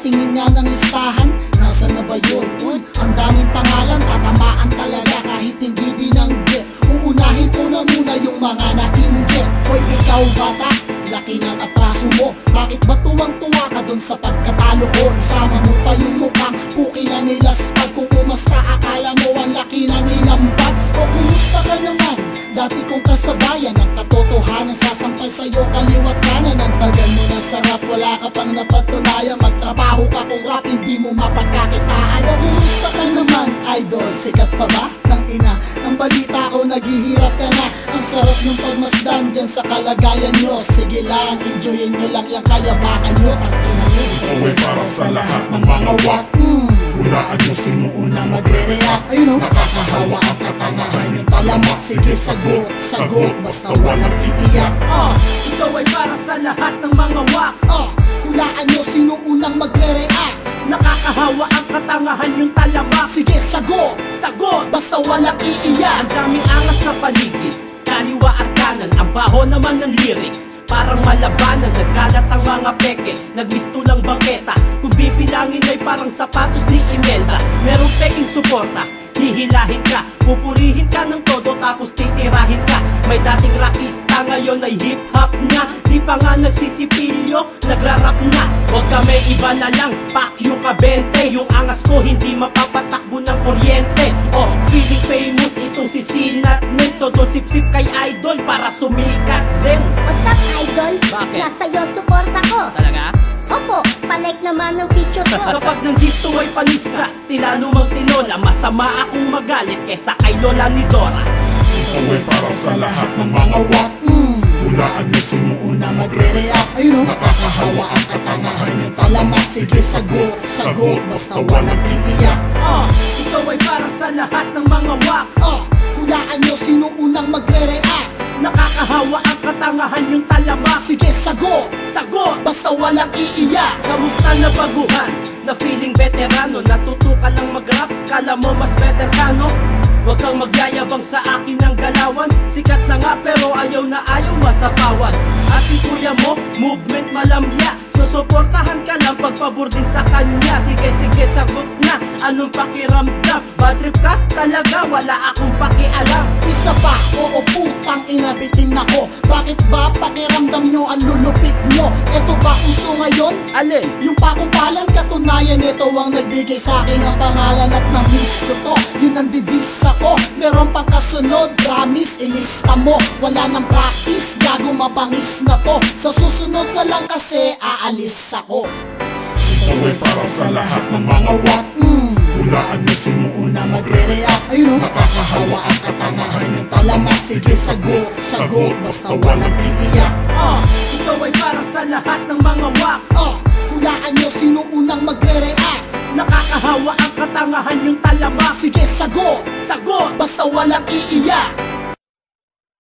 patingin nga ng listahan, nasaan na ba yun? Uy, ang daming pangalan, tatamaan talaga kahit hindi binanggit. Uunahin ko na muna yung mga nainggit. Hoy ikaw bata, laki ng atraso mo. Bakit ba tuwang-tuwa ka dun sa pagkatalo ko? Isama mo pa yung mukhang puki na nilaspag. Kung umasta akala mo ang laki ng inambag. O kumusta ka naman? Dati kong kasabayan, ang katotohanan sasampal sa'yo kaliwat kanan. Ang tagal mo na sarap, wala ka pang napatunayan. Magtrabaho ka kung rap, hindi mo mapagkakitaan. O kumusta ka naman, idol? Sikat pa ba? Nang ina, ang balita ko naghihirap ka na. Ang sarap ng pagmasdan dyan sa kalagayan nyo. Sige lang, enjoyin nyo lang yung kayabangan nyo. Tangina nyo, ikaw ay para sa lahat ng mga wak. Hulaan nyo sino unang magre-react. Ayun o, nakakahawa ang katangahan yung talamak. Sige sagot, sagot, basta walang iiyak. Ikaw ay para sa lahat ng mga wak. Hulaan nyo sino unang magre-react. Nakakahawa ang katangahan yung talabak. Sige sagot, Sagot! basta walang iiyak. Ang daming angas sa paligid, kaliwa at kanan. Ang baho naman ng lyrics, parang malabanan. Nagkalat ang mga peke, nagmisto lang bangketa. Kung bibilangin ay parang sapatos ni Imelda. Merong peking suporta, hihilahin ka. Pupurihin ka ng todo tapos titirahin ka. May dating rockista, ngayon ay hip-hop na. Di pa nga nagsisipilyo, nagrarap na. Huwag ka may iba na lang, pakyo ka 20. Yung angas ko hindi mapapatakbo ng kuryente. Feeling famous itong sisinat nin. Todo sip-sip kay idol para sumikat din. What's up, idol? Bakit? Nasa'yo suporta ko. Talaga? Opo, palike naman ng picture ko. Kapag nang gusto ay palista, tinalo mang tinola. Masama akong magalit kesa kay Lola ni Dora. Ikaw ay para sa lahat ng mga wak. Hulaan nyo sino unang Magre-react. Ayun o, nakakahawa ang katangahan yung talamak. Sige sagot, sagot, basta walang iiyak. Ikaw ay para sa lahat ng mga wak. Hulaan nyo sino unang magre-react. Nakakahawa ang katangahan yung talabak. Sige sagot, Sagot! basta walang iiyak. Kamusta na baguhan? Na feeling veterano, natuto ka lang mag-rap, kala mo mas better ka no? Huwag kang magyayabang sa akin ng galawan. Sikat na nga pero ayaw na ayaw masapawan. At si kuya mo, movement malambya. Susuportahan ka lang pagpabor din sa kanya. Sige sige sagot na, anong pakiramdam? Bad trip ka? Talaga wala akong pakialam. Isa pa, oo putang inabitin ako. Bakit ba pakiramdam nyo ang lulupit nyo? Eto ba uso ngayon? Alin? Yung pakumpalan, katunayan ito ang nagbigay sa akin ng pangalan at na-miss ko to. Yun ang didis ako, meron pang kasunod. Promise, ilista mo, wala nang practice. Gago mabangis na to. Sa susunod na lang kasi aalis ako. Ikaw ay para sa lahat ng mga wak. Hulaan nyo sino unang Magre-react. Ayun o, nakakahawa ang katangahan yung talamak. Sige sagot, sagot, basta walang iiyak. Ikaw ay para sa lahat ng mga wak.